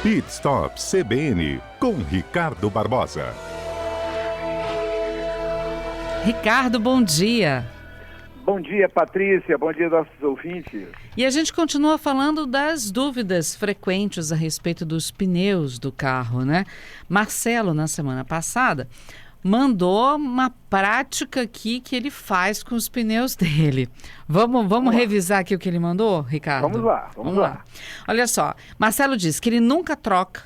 Pit Stop CBN com Ricardo Barbosa. Ricardo, bom dia. Bom dia, Patrícia. Bom dia, nossos ouvintes. E a gente continua falando das dúvidas frequentes a respeito dos pneus do carro, né? Marcelo, na semana passada, mandou uma prática aqui que ele faz com os pneus dele. Vamos revisar aqui o que ele mandou, Ricardo? Vamos lá. Olha só, Marcelo diz que ele nunca troca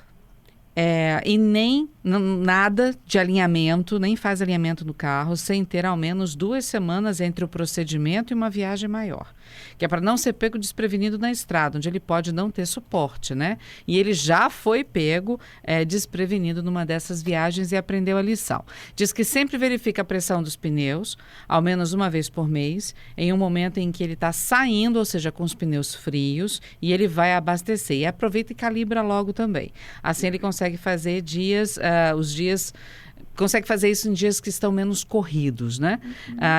e nem nada de alinhamento, nem faz alinhamento no carro sem ter ao menos 2 semanas entre o procedimento e uma viagem maior. Que é para não ser pego desprevenido na estrada, onde ele pode não ter suporte, né? E ele já foi pego desprevenido numa dessas viagens e aprendeu a lição. Diz que sempre verifica a pressão dos pneus, ao menos uma vez por mês, em um momento em que ele está saindo, ou seja, com os pneus frios, e ele vai abastecer. E aproveita e calibra logo também. Assim ele consegue fazer consegue fazer isso em dias que estão menos corridos, né?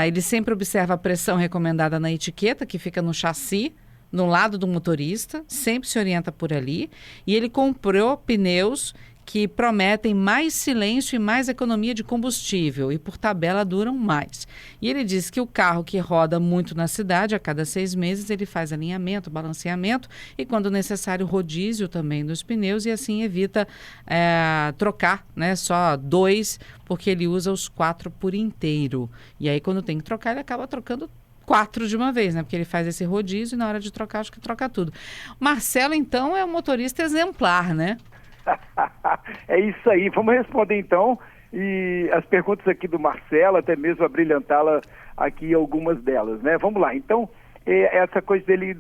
Ele sempre observa a pressão recomendada na etiqueta, que fica no chassi, no lado do motorista, sempre se orienta por ali. E ele comprou pneus que prometem mais silêncio e mais economia de combustível e, por tabela, duram mais. E ele diz que o carro que roda muito na cidade, a cada 6 meses, ele faz alinhamento, balanceamento e, quando necessário, rodízio também dos pneus e assim evita trocar, né, só 2, porque ele usa os 4 por inteiro. E aí, quando tem que trocar, ele acaba trocando 4 de uma vez, né? Porque ele faz esse rodízio e na hora de trocar, acho que troca tudo. Marcelo, então, é um motorista exemplar, né? É isso aí. Vamos responder então e as perguntas aqui do Marcelo, até mesmo abrilhantá-la aqui algumas delas, né? Vamos lá. Então, essa coisa dele,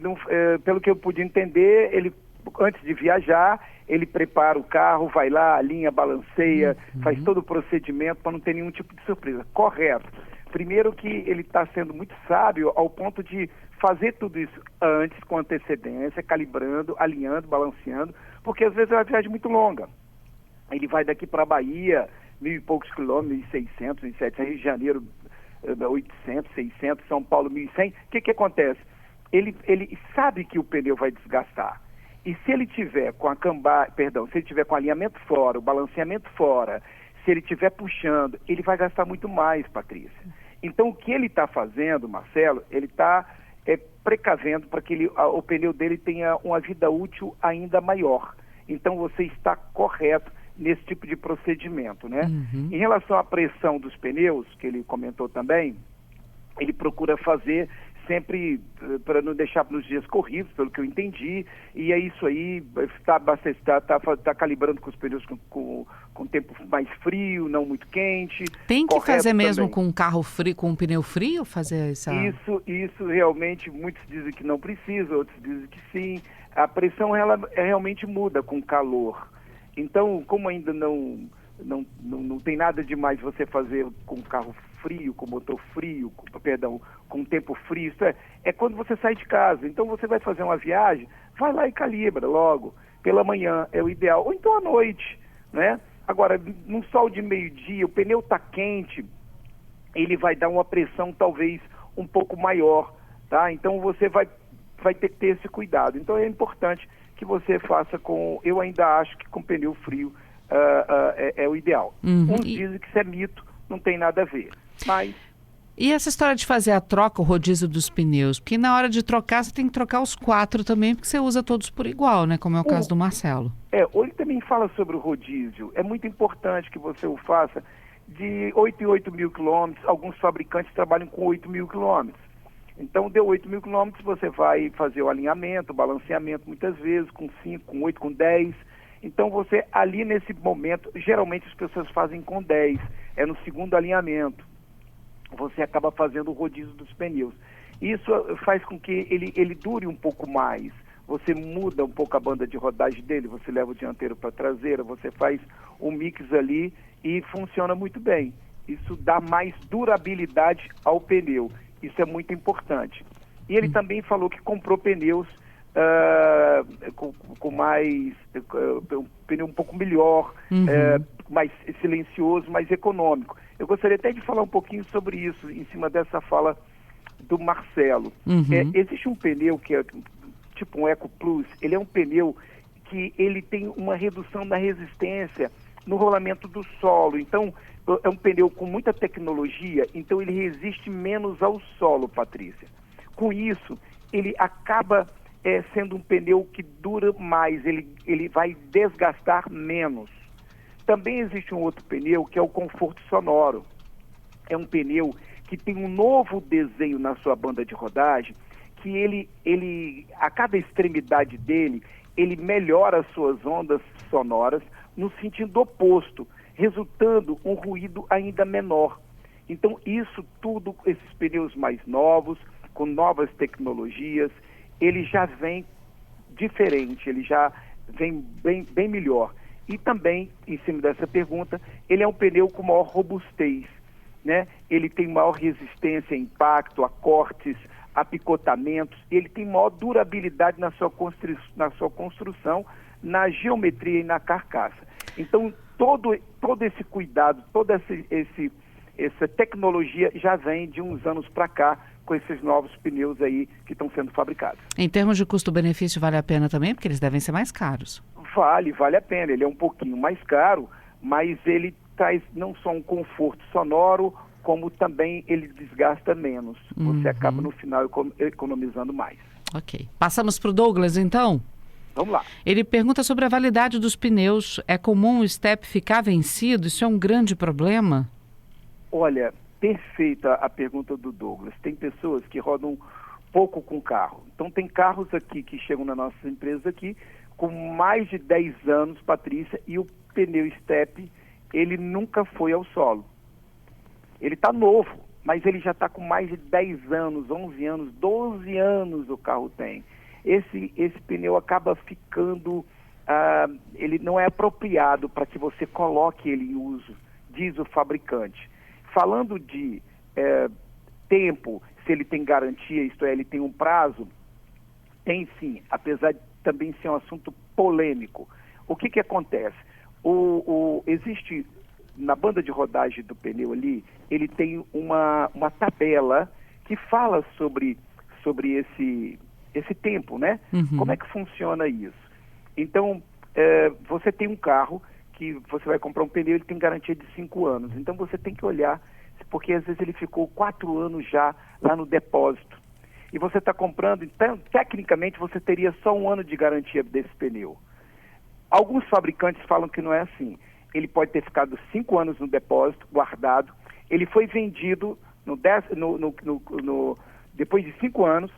pelo que eu pude entender, ele antes de viajar, ele prepara o carro, vai lá, alinha, balanceia, faz todo o procedimento para não ter nenhum tipo de surpresa. Correto. Primeiro que ele está sendo muito sábio ao ponto de fazer tudo isso antes, com antecedência, calibrando, alinhando, balanceando, porque às vezes é uma viagem muito longa. Ele vai daqui para a Bahia, 1.000 e poucos quilômetros, 1.600, 1.700, Rio de Janeiro, 800, 600, São Paulo, 1.100. O que acontece? Ele sabe que o pneu vai desgastar. E se ele tiver com se ele tiver com alinhamento fora, o balanceamento fora, se ele estiver puxando, ele vai gastar muito mais, Patrícia. Então, o que ele está fazendo, Marcelo, ele está precavendo para que o pneu dele tenha uma vida útil ainda maior. Então, você está correto nesse tipo de procedimento, né? Em relação à pressão dos pneus, que ele comentou também, ele procura fazer sempre para não deixar nos dias corridos, pelo que eu entendi, e é isso aí, está calibrando com os pneus com tempo mais frio, não muito quente. Tem que fazer mesmo também. com um carro frio, com um pneu frio, fazer essa... Isso realmente, muitos dizem que não precisa, outros dizem que sim. A pressão ela realmente muda com calor. Então, como ainda não tem nada demais você fazer com carro frio, com motor frio, com tempo frio, isso é quando você sai de casa. Então você vai fazer uma viagem, vai lá e calibra logo, pela manhã é o ideal, ou então à noite, né? Agora, num sol de meio-dia, o pneu está quente, ele vai dar uma pressão talvez um pouco maior, tá? Então você vai ter que ter esse cuidado. Então é importante que você faça eu ainda acho que com pneu frio é o ideal. Uns dizem que isso é mito, não tem nada a ver. Mas... E essa história de fazer a troca, o rodízio dos pneus? Porque na hora de trocar, você tem que trocar os 4 também, porque você usa todos por igual, né? Como é o caso do Marcelo. Ele também fala sobre o rodízio. É muito importante que você o faça de 8 em 8 mil quilômetros. Alguns fabricantes trabalham com 8 mil quilômetros. Então, deu 8 mil quilômetros, você vai fazer o alinhamento, o balanceamento, muitas vezes, com 5, com 8, com 10. Então, você ali nesse momento, geralmente as pessoas fazem com 10. É no segundo alinhamento. Você acaba fazendo o rodízio dos pneus. Isso faz com que ele dure um pouco mais. Você muda um pouco a banda de rodagem dele, você leva o dianteiro para a traseira, você faz um mix ali e funciona muito bem. Isso dá mais durabilidade ao pneu. Isso é muito importante. E ele também falou que comprou pneus com mais... um pneu um pouco melhor, mais silencioso, mais econômico. Eu gostaria até de falar um pouquinho sobre isso, em cima dessa fala do Marcelo. Existe um pneu que é tipo um Eco Plus, ele é um pneu que ele tem uma redução da resistência no rolamento do solo. Então, é um pneu com muita tecnologia, então ele resiste menos ao solo, Patrícia. Com isso, ele acaba sendo um pneu que dura mais, ele vai desgastar menos. Também existe um outro pneu que é o conforto sonoro. É um pneu que tem um novo desenho na sua banda de rodagem, que ele a cada extremidade dele, ele melhora as suas ondas sonoras no sentido oposto, resultando um ruído ainda menor. Então, isso tudo, esses pneus mais novos, com novas tecnologias, ele já vem diferente, ele já vem bem melhor. E também, em cima dessa pergunta, ele é um pneu com maior robustez, né? Ele tem maior resistência a impacto, a cortes, a picotamentos, ele tem maior durabilidade na sua construção, na geometria e na carcaça. Então, todo esse cuidado, toda essa tecnologia já vem de uns anos para cá, com esses novos pneus aí que estão sendo fabricados. Em termos de custo-benefício, vale a pena também? Porque eles devem ser mais caros. Vale a pena. Ele é um pouquinho mais caro, mas ele traz não só um conforto sonoro, como também ele desgasta menos. Você acaba, no final, economizando mais. Ok. Passamos para o Douglas, então? Vamos lá. Ele pergunta sobre a validade dos pneus. É comum o step ficar vencido? Isso é um grande problema? Olha, perfeita a pergunta do Douglas. Tem pessoas que rodam pouco com carro. Então, tem carros aqui que chegam na nossa empresa aqui com mais de 10 anos, Patrícia, e o pneu step, ele nunca foi ao solo. Ele está novo, mas ele já está com mais de 10 anos, 11 anos, 12 anos o carro tem. Esse pneu acaba ficando, ele não é apropriado para que você coloque ele em uso, diz o fabricante. Falando de tempo, se ele tem garantia, isto é, ele tem um prazo, tem sim, apesar de também ser um assunto polêmico. O que acontece? Existe, na banda de rodagem do pneu ali, ele tem uma tabela que fala sobre esse tempo, né? Uhum. Como é que funciona isso? Então, você tem um carro que você vai comprar um pneu, ele tem garantia de 5 anos. Então, você tem que olhar, porque às vezes ele ficou 4 anos já lá no depósito. E você está comprando, então, tecnicamente, você teria só 1 ano de garantia desse pneu. Alguns fabricantes falam que não é assim. Ele pode ter ficado 5 anos no depósito, guardado. Ele foi vendido depois de 5 anos,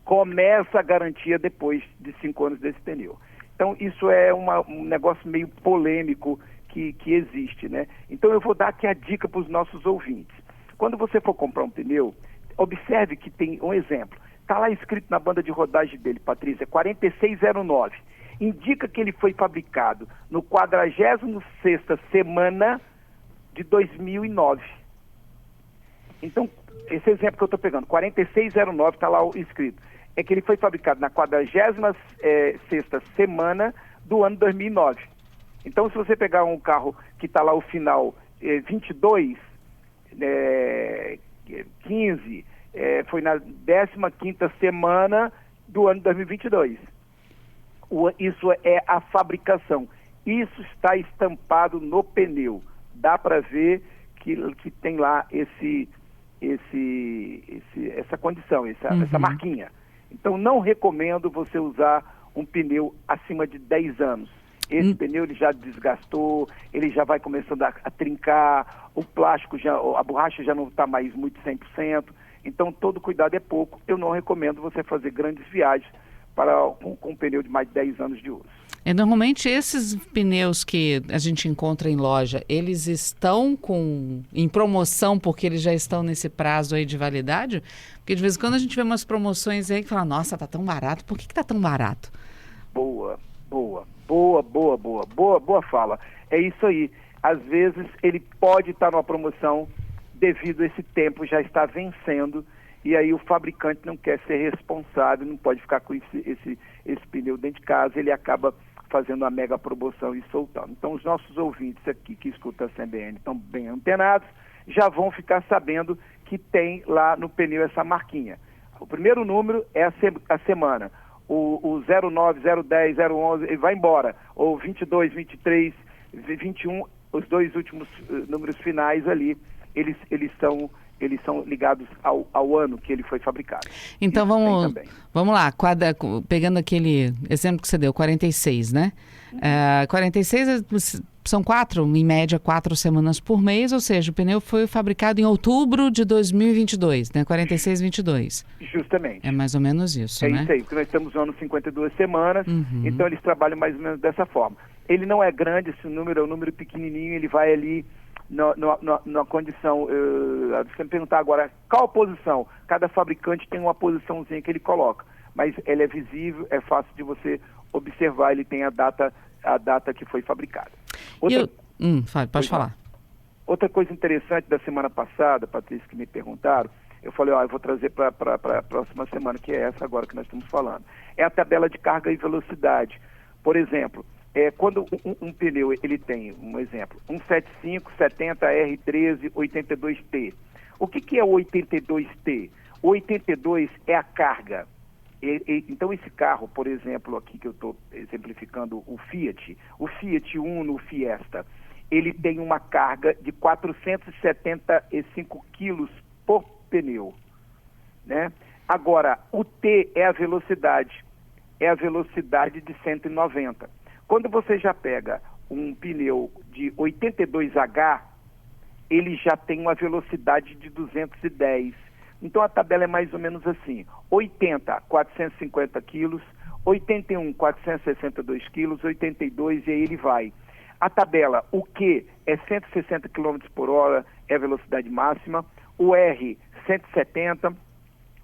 começa a garantia depois de 5 anos desse pneu. Então, isso é um negócio meio polêmico que existe, né? Então, eu vou dar aqui a dica para os nossos ouvintes. Quando você for comprar um pneu, observe que tem um exemplo. Está lá escrito na banda de rodagem dele, Patrícia, 4609. Indica que ele foi fabricado no 46ª semana de 2009. Então, esse exemplo que eu estou pegando, 4609, está lá escrito. É que ele foi fabricado na 46ª semana do ano 2009. Então, se você pegar um carro que está lá o final 22, 15, foi na 15ª semana do ano 2022. Isso é a fabricação. Isso está estampado no pneu. Dá para ver que tem lá essa condição, essa marquinha. Então, não recomendo você usar um pneu acima de 10 anos. Esse pneu ele já desgastou, ele já vai começando a trincar, o plástico, a borracha já não está mais muito 100%. Então, todo cuidado é pouco. Eu não recomendo você fazer grandes viagens com um pneu de mais de 10 anos de uso. E normalmente esses pneus que a gente encontra em loja, eles estão em promoção porque eles já estão nesse prazo aí de validade? Porque de vez em quando a gente vê umas promoções aí que fala, nossa, tá tão barato, por que tá tão barato? Boa fala. É isso aí. Às vezes ele pode estar numa promoção devido a esse tempo já está vencendo e aí o fabricante não quer ser responsável, não pode ficar com esse pneu dentro de casa, ele acaba fazendo uma mega promoção e soltando. Então, os nossos ouvintes aqui que escutam a CBN estão bem antenados, já vão ficar sabendo que tem lá no pneu essa marquinha. O primeiro número é a semana. o 09, 010, 011, ele vai embora. Ou 22, 23, 21, os dois últimos números finais ali, eles são ligados ao ano que ele foi fabricado. Então vamos lá, pegando aquele exemplo que você deu, 46, né? 46 são em média 4 semanas por mês, ou seja, o pneu foi fabricado em outubro de 2022, né? 46, 22. Justamente. É mais ou menos isso, né? É isso aí, porque nós estamos usando 52 semanas, então eles trabalham mais ou menos dessa forma. Ele não é grande, esse número é um número pequenininho, ele vai ali na condição, você me perguntar agora, qual a posição? Cada fabricante tem uma posiçãozinha que ele coloca, mas ele é visível, é fácil de você observar, ele tem a data que foi fabricada. Pode falar. Outra coisa interessante da semana passada, Patrícia, que me perguntaram, eu falei, eu vou trazer para a próxima semana, que é essa agora que nós estamos falando. É a tabela de carga e velocidade. Por exemplo, quando um pneu ele tem, um exemplo, 175, 70, R13, 82T. O que é o 82T? O 82 é a carga. Então esse carro, por exemplo, aqui que eu estou exemplificando o Fiat Uno, o Fiesta, ele tem uma carga de 475 quilos por pneu, né? Agora, o T é a velocidade de 190. Quando você já pega um pneu de 82H, ele já tem uma velocidade de 210. Então a tabela é mais ou menos assim: 80, 450 quilos, 81, 462 quilos, 82 e aí ele vai. A tabela, o Q é 160 km por hora, é a velocidade máxima, o R 170,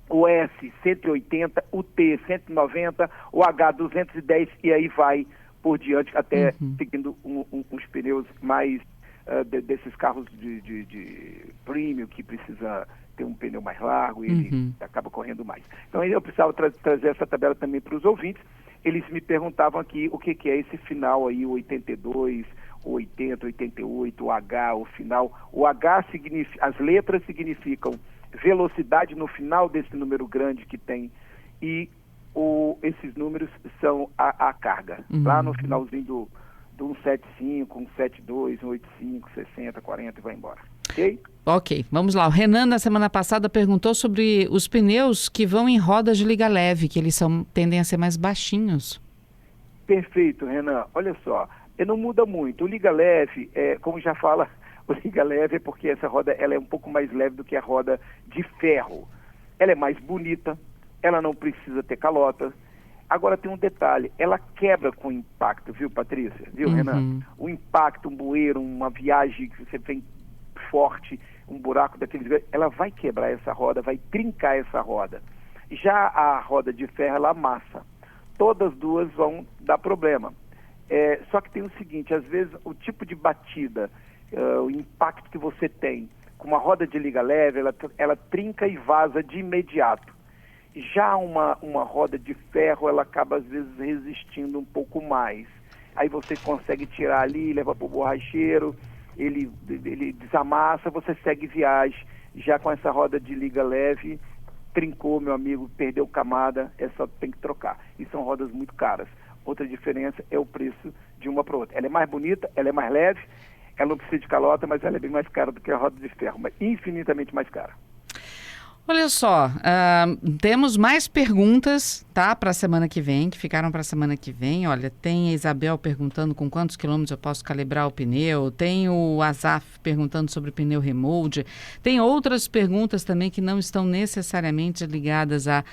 o S 180, o T 190, o H 210 e aí vai por diante, até seguindo uns pneus mais desses carros de premium que precisa ter um pneu mais largo e ele acaba correndo mais. Então eu precisava trazer essa tabela também para os ouvintes. Eles me perguntavam aqui o que é esse final aí, o 82, o 80, 88, o H, o final. O H significa, as letras significam velocidade no final desse número grande que tem e esses números são a carga. Lá no finalzinho do 175, 172, 185, 60, 40 e vai embora. Ok, vamos lá. O Renan, na semana passada, perguntou sobre os pneus que vão em rodas de liga leve, que eles tendem a ser mais baixinhos. Perfeito, Renan. Olha só, não muda muito. O liga leve, como já fala, o liga leve é porque essa roda ela é um pouco mais leve do que a roda de ferro. Ela é mais bonita, ela não precisa ter calota. Agora tem um detalhe, ela quebra com impacto, viu, Patrícia? Viu, Renan? O impacto, um bueiro, uma viagem que você vem forte, um buraco daqueles, ela vai quebrar essa roda, vai trincar essa roda. Já a roda de ferro, ela amassa. Todas duas vão dar problema. Só que tem o seguinte, às vezes o tipo de batida, o impacto que você tem com uma roda de liga leve, ela trinca e vaza de imediato. Já uma roda de ferro, ela acaba às vezes resistindo um pouco mais. Aí você consegue tirar ali, leva para o borracheiro, ele desamassa, você segue viagem. Já com essa roda de liga leve, trincou, meu amigo, perdeu camada, só tem que trocar. E são rodas muito caras. Outra diferença é o preço de uma para outra. Ela é mais bonita, ela é mais leve, ela não precisa de calota, mas ela é bem mais cara do que a roda de ferro, mas infinitamente mais cara. Olha só, temos mais perguntas, tá, para a semana que vem, que ficaram para a semana que vem. Olha, tem a Isabel perguntando com quantos quilômetros eu posso calibrar o pneu, tem o Azaf perguntando sobre pneu remold, tem outras perguntas também que não estão necessariamente ligadas a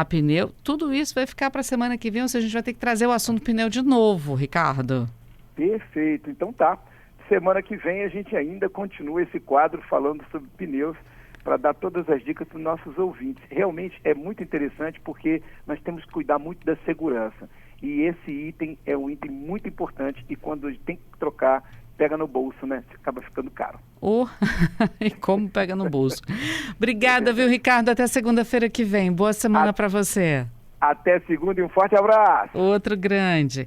pneu. Tudo isso vai ficar para a semana que vem, ou seja, a gente vai ter que trazer o assunto pneu de novo, Ricardo. Perfeito, então tá. Semana que vem a gente ainda continua esse quadro falando sobre pneus, para dar todas as dicas para os nossos ouvintes. Realmente é muito interessante porque nós temos que cuidar muito da segurança. E esse item é um item muito importante e quando tem que trocar, pega no bolso, né? Acaba ficando caro. E como pega no bolso. Obrigada, viu, Ricardo? Até segunda-feira que vem. Boa semana para você. Até segunda e um forte abraço. Outro grande.